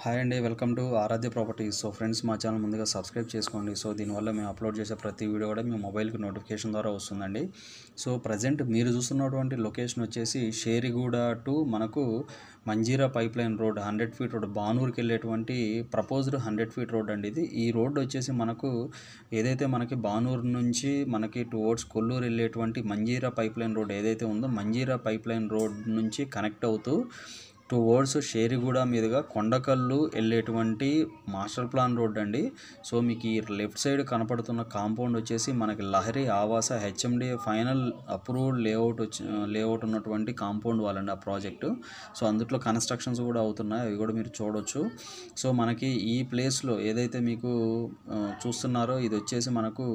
Hi అండి, welcome to Aradhya properties. So friends, మా channel ముందుగా సబ్స్క్రైబ్ చేసుకోండి. సో దీనివల్ల మేము అప్లోడ్ చేసే ప్రతి వీడియో కూడా మీ మొబైల్కి నోటిఫికేషన్ ద్వారా వస్తుందండి. సో ప్రజెంట్ మీరు చూస్తున్నటువంటి లొకేషన్ వచ్చేసి షేరిగూడ టు మనకు Manjira pipe line road 100 feet road, బానూరుకి వెళ్ళేటువంటి ప్రపోజ్డ్ 100 ఫీట్ రోడ్ అండి ఇది. ఈ రోడ్ వచ్చేసి మనకు ఏదైతే మనకి బానూరు నుంచి మనకి టువర్డ్స్ కొల్లూరు వెళ్ళేటువంటి మంజీరా పైప్ లైన్ రోడ్ ఏదైతే ఉందో, మంజీరా పైప్ లైన్ రోడ్ నుంచి కనెక్ట్ అవుతూ టువర్డ్స్ షేరిగూడ మీదుగా కొండకల్లు వెళ్ళేటువంటి మాస్టర్ ప్లాన్ రోడ్ అండి. సో మీకు ఈ లెఫ్ట్ సైడ్ కనపడుతున్న కాంపౌండ్ వచ్చేసి మనకి లహరి ఆవాస హెచ్ఎండి ఫైనల్ అప్రూవ్డ్ లేఅవుట్ ఉన్నటువంటి కాంపౌండ్ వాళ్ళండి ఆ ప్రాజెక్టు. సో అందులో కన్స్ట్రక్షన్స్ కూడా అవుతున్నాయి, అవి కూడా మీరు చూడొచ్చు. సో మనకి ఈ ప్లేస్లో ఏదైతే మీకు చూస్తున్నారో ఇది వచ్చేసి మనకు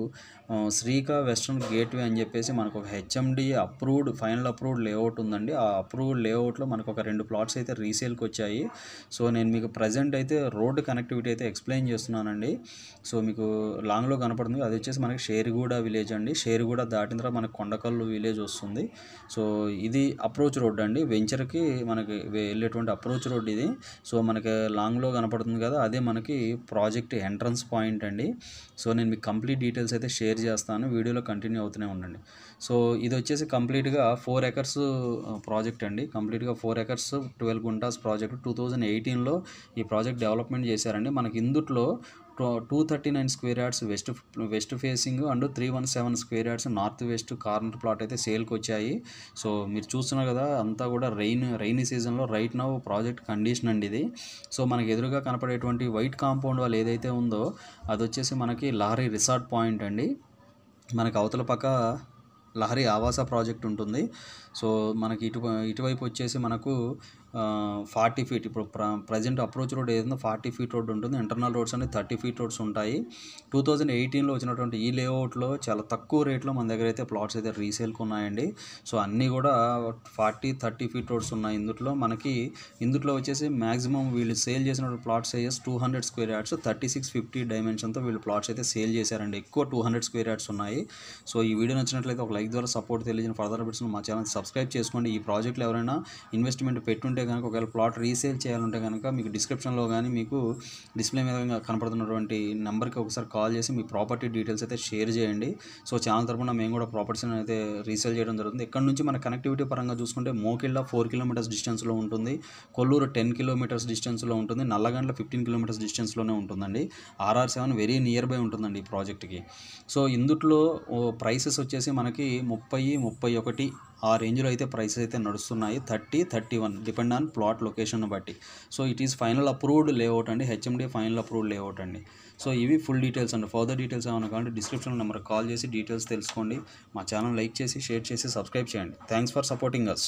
శ్రీకా వెస్ట్రన్ గేట్వే అని చెప్పేసి మనకు ఒక హెచ్ఎండి ఫైనల్ అప్రూవ్డ్ లేఅవుట్ ఉందండి. ఆ అప్రూవ్డ్ లేఅవుట్లో మనకు ఒక 2 ప్లాట్స్ అయితే రీసేల్కి వచ్చాయి. సో నేను మీకు ప్రజెంట్ అయితే రోడ్డు కనెక్టివిటీ అయితే ఎక్స్ప్లెయిన్ చేస్తున్నానండి. సో మీకు లాంగ్లో కనపడుతుంది, అది వచ్చేసి మనకి షేరిగూడ విలేజ్ అండి. షేరిగూడ దాటిన తర్వాత మనకి కొండకల్లు విలేజ్ వస్తుంది. సో ఇది అప్రోచ్ రోడ్ అండి, వెంచర్కి మనకి వెళ్ళేటువంటి అప్రోచ్ రోడ్ ఇది. సో మనకి లాంగ్లో కనపడుతుంది కదా, అదే మనకి ప్రాజెక్ట్ ఎంట్రన్స్ పాయింట్ అండి. సో నేను మీకు కంప్లీట్ డీటెయిల్స్ అయితే షేర్ చేస్తాను, వీడియోలో కంటిన్యూ అవుతూనే ఉండండి. సో ఇది వచ్చేసి కంప్లీట్గా 4 ఎకర్స్ ప్రాజెక్ట్ అండి. కంప్లీట్గా 4 ఎకర్స్ 12 గుంటాస్ ప్రాజెక్ట్ 2018లో ఈ ప్రాజెక్ట్ డెవలప్మెంట్ చేశారండి. మనకి ఇందుట్లో 239 square yards west facing and 317 square yards north west corner plot అయితే సేల్కి వచ్చాయి. సో మీరు చూస్తున్నారు కదా, అంతా కూడా రైనీ సీజన్లో రైట్ నౌ ప్రాజెక్ట్ కండిషన్ అండి ఇది. సో మనకి ఎదురుగా కనపడేటువంటి వైట్ కాంపౌండ్ వాళ్ళు ఏదైతే ఉందో అది వచ్చేసి మనకి లహరి రిసార్ట్ పాయింట్ అండి. మనకి అవతల పక్క లహరి ఆవాస ప్రాజెక్ట్ ఉంటుంది. సో మనకి ఇటువైపు వచ్చేసి మనకు 40 ఫీట్, ఇప్పుడు ప్రజెంట్ అప్రోచ్ రోడ్ ఏదైనా 40 ఫీట్ రోడ్ ఉంటుంది. ఇంటర్నల్ రోడ్స్ అనేది 30 ఫీట్ రోడ్స్ ఉంటాయి. 2018లో వచ్చినటువంటి ఈ లేఅవుట్లో చాలా తక్కువ రేట్లో మన దగ్గర అయితే ప్లాట్స్ అయితే రీసేల్కి ఉన్నాయండి. సో అన్నీ కూడా 40-30 ఫీట్ రోడ్స్ ఉన్నాయి ఇందుట్లో వచ్చేసి మ్యాక్సిమం వీళ్ళు సేల్ చేసిన ప్లాట్ సైజెస్ 200 స్క్వేర్ యార్డ్స్ 3650 డైమెన్షన్తో వీళ్ళు ప్లాట్స్ అయితే సేల్ చేశారండి. ఎక్కువ 200 స్క్వేర్ యార్డ్స్ ఉన్నాయి. సో ఈ వీడియో నచ్చినట్లయితే ఒక లైక్ ద్వారా సపోర్ట్ తెలియజేసిన ఫర్దర్ అప్డేట్స్ మా ఛానల్ సబ్స్క్రైబ్ చేసుకోండి. ఈ ప్రాజెక్ట్లో ఎవరైనా ఇన్వెస్ట్మెంట్ పెట్టుంటే కనుక, ఒకవేళ ప్లాట్ రీసేల్ చేయాలంటే కనుక మీకు డిస్క్రిప్షన్లో కానీ మీకు డిస్ప్లే మీద కనపడుతున్నటువంటి నెంబర్కి ఒకసారి కాల్ చేసి మీ ప్రాపర్టీ డీటెయిల్స్ అయితే షేర్ చేయండి. సో ఛానల్ తరపున మేము కూడా ప్రాపర్టీస్ని అయితే రీసేల్ చేయడం జరుగుతుంది. ఇక్కడ నుంచి మన కనెక్టివిటీ పరంగా చూసుకుంటే మోకిళ్ళ 4 కిలోమీటర్స్ డిస్టెన్స్లో ఉంటుంది, కొల్లూరు 10 కిలోమీటర్స్ డిస్టెన్స్లో ఉంటుంది, నల్లగండ్ల 15 కిలోమీటర్స్ డిస్టెన్స్లోనే ఉంటుందండి. RR7 వెరీ నియర్ బై ఉంటుందండి ఈ ప్రాజెక్ట్కి. సో ఇందుట్లో ప్రైసెస్ వచ్చేసి మనకి 30-31 ఆ రేంజ్లో అయితే ప్రైసెస్ అయితే నడుస్తున్నాయి. 30-31 డిపెండ్ ఆన్ ప్లాట్ లొకేషన్ బట్టి. So it is final approved layout అండి, హెచ్ఎండి ఫైనల్ అప్రూవ్డ్ లేఅవుట్ అండి. సో ఇవి ఫుల్ డీటెయిల్స్ అండి. ఫర్దర్ డీటెయిల్స్ ఏమైనా కావాలంటే డిస్క్రిప్షన్ నెంబర్కి కాల్ చేసి డీటెయిల్స్ తెలుసుకోండి. మా ఛానల్ లైక్ చేసి షేర్ చేసి సబ్స్క్రైబ్ చేయండి. Thanks for supporting us.